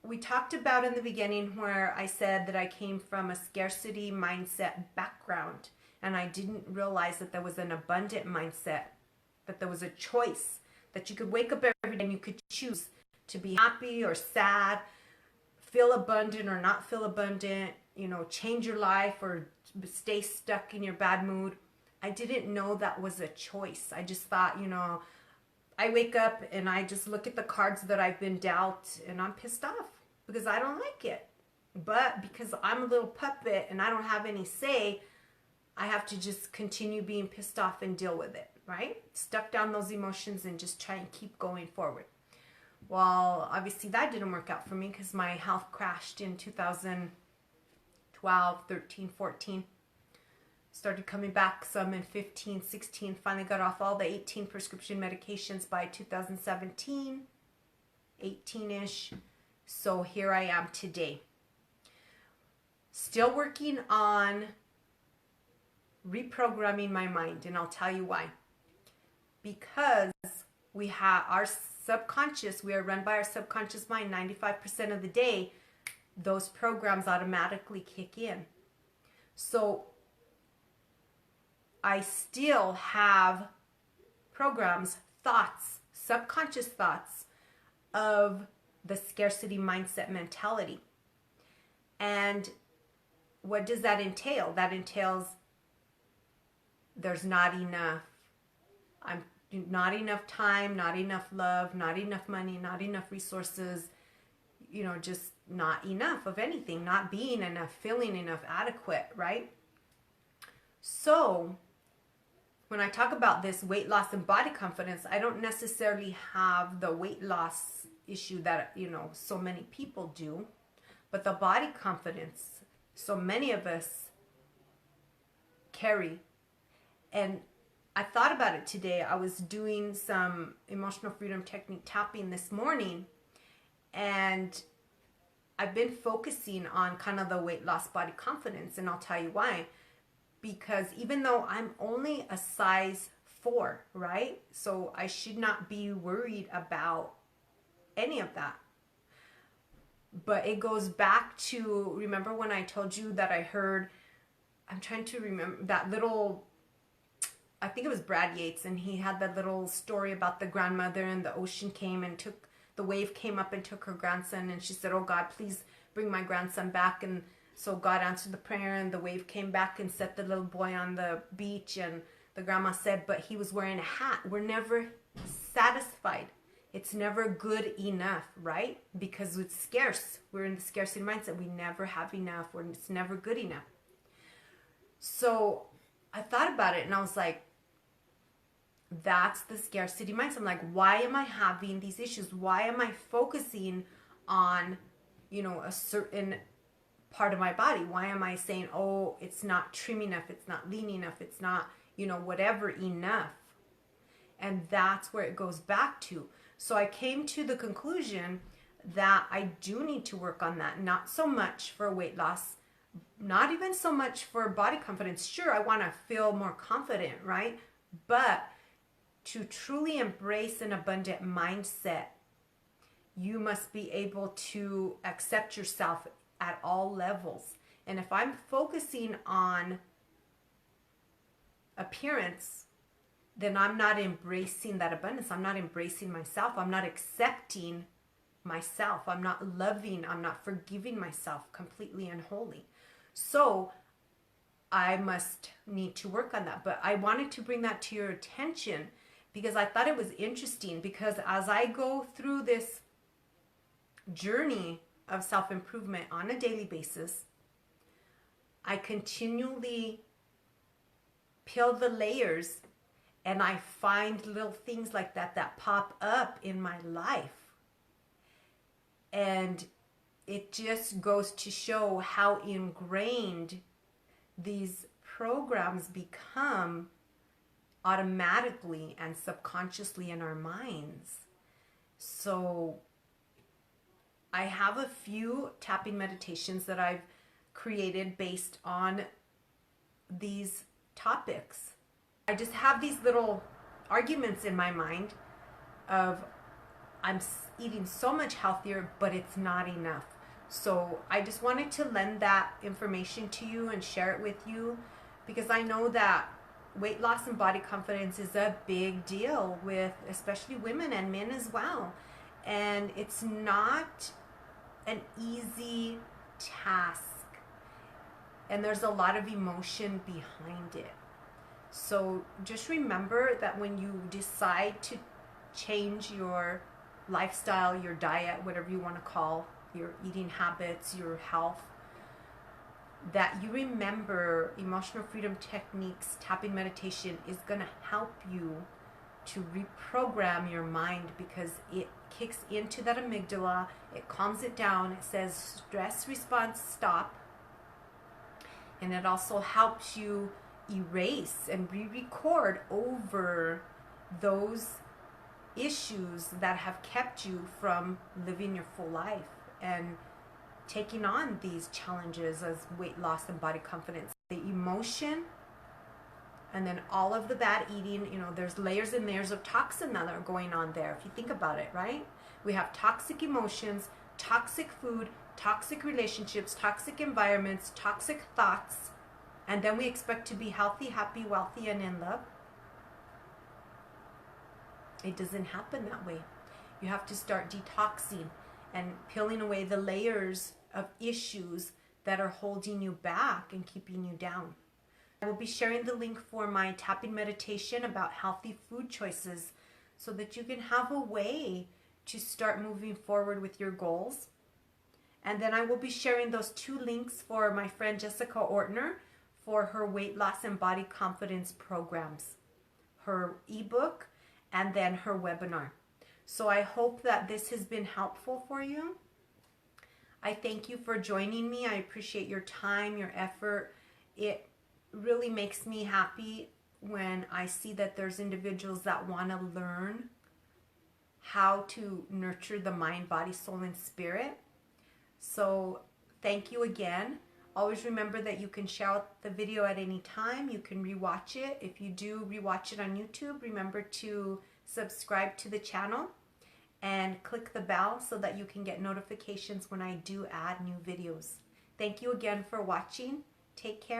we talked about in the beginning where I said that I came from a scarcity mindset background, and I didn't realize that there was an abundant mindset, that there was a choice, that you could wake up every day and you could choose to be happy or sad, feel abundant or not feel abundant, change your life or stay stuck in your bad mood. I didn't know that was a choice. I just thought, I wake up and I just look at the cards that I've been dealt and I'm pissed off because I don't like it. But because I'm a little puppet and I don't have any say, I have to just continue being pissed off and deal with it, right? Stuck down those emotions and just try and keep going forward. Well, obviously that didn't work out for me because my health crashed in 2012, 13, 14. Started coming back some in 15, 16. Finally got off all the 18 prescription medications by 2017, 18-ish. So here I am today. Still working on reprogramming my mind, and I'll tell you why. Because we have our subconscious, we are run by our subconscious mind 95% of the day. Those programs automatically kick in. So I still have programs, thoughts, subconscious thoughts of the scarcity mindset mentality. And what does that entail? That entails there's not enough. Not enough time, not enough love, not enough money, not enough resources, just not enough of anything, not being enough, feeling enough, adequate, right? So when I talk about this weight loss and body confidence, I don't necessarily have the weight loss issue that, so many people do, but the body confidence, so many of us carry. And I thought about it today. I was doing some emotional freedom technique tapping this morning, and I've been focusing on kind of the weight loss body confidence, and I'll tell you why. Because even though I'm only a size 4, right? So I should not be worried about any of that. But it goes back to, remember when I told you that I heard, I'm trying to remember that little, I think it was Brad Yates, and he had that little story about the grandmother and the ocean came and took, the wave came up and took her grandson, and she said, oh God, please bring my grandson back. And so God answered the prayer, and the wave came back and set the little boy on the beach, and the grandma said, but he was wearing a hat. We're never satisfied. It's never good enough, right? Because it's scarce. We're in the scarcity mindset. We never have enough. It's never good enough. So I thought about it and I was like, that's the scarcity mindset. I'm like, why am I having these issues? Why am I focusing on, a certain part of my body? Why am I saying, oh, it's not trim enough, it's not lean enough, it's not, whatever enough? And that's where it goes back to. So I came to the conclusion that I do need to work on that. Not so much for weight loss, not even so much for body confidence. Sure, I want to feel more confident, right? But to truly embrace an abundant mindset, you must be able to accept yourself at all levels. And if I'm focusing on appearance, then I'm not embracing that abundance. I'm not embracing myself. I'm not accepting myself. I'm not loving. I'm not forgiving myself completely and wholly. So I must need to work on that. But I wanted to bring that to your attention because I thought it was interesting, because as I go through this journey of self-improvement on a daily basis, I continually peel the layers, and I find little things like that pop up in my life. And it just goes to show how ingrained these programs become automatically and subconsciously in our minds. So I have a few tapping meditations that I've created based on these topics. I just have these little arguments in my mind of, I'm eating so much healthier, but it's not enough. So I just wanted to lend that information to you and share it with you, because I know that weight loss and body confidence is a big deal with especially women and men as well. And it's not an easy task. And there's a lot of emotion behind it. So just remember that when you decide to change your lifestyle, your diet, whatever you want to call your eating habits, your health, that you remember emotional freedom techniques, tapping meditation is going to help you to reprogram your mind, because it kicks into that amygdala, it calms it down, it says stress response stop, and it also helps you erase and re-record over those issues that have kept you from living your full life and taking on these challenges as weight loss and body confidence. The emotion, and then all of the bad eating, you know, there's layers and layers of toxin that are going on there if you think about it, right? We have toxic emotions, toxic food, toxic relationships, toxic environments, toxic thoughts, and then we expect to be healthy, happy, wealthy, and in love. It doesn't happen that way. You have to start detoxing and peeling away the layers of issues that are holding you back and keeping you down. I will be sharing the link for my tapping meditation about healthy food choices so that you can have a way to start moving forward with your goals. And then I will be sharing those 2 links for my friend Jessica Ortner for her weight loss and body confidence programs, her ebook, and then her webinar. So I hope that this has been helpful for you. I thank you for joining me. I appreciate your time, your effort. It really makes me happy when I see that there's individuals that want to learn how to nurture the mind, body, soul, and spirit. So thank you again. Always remember that you can share out the video at any time. You can rewatch it. If you do rewatch it on YouTube, remember to subscribe to the channel and click the bell so that you can get notifications when I do add new videos. Thank you again for watching. Take care.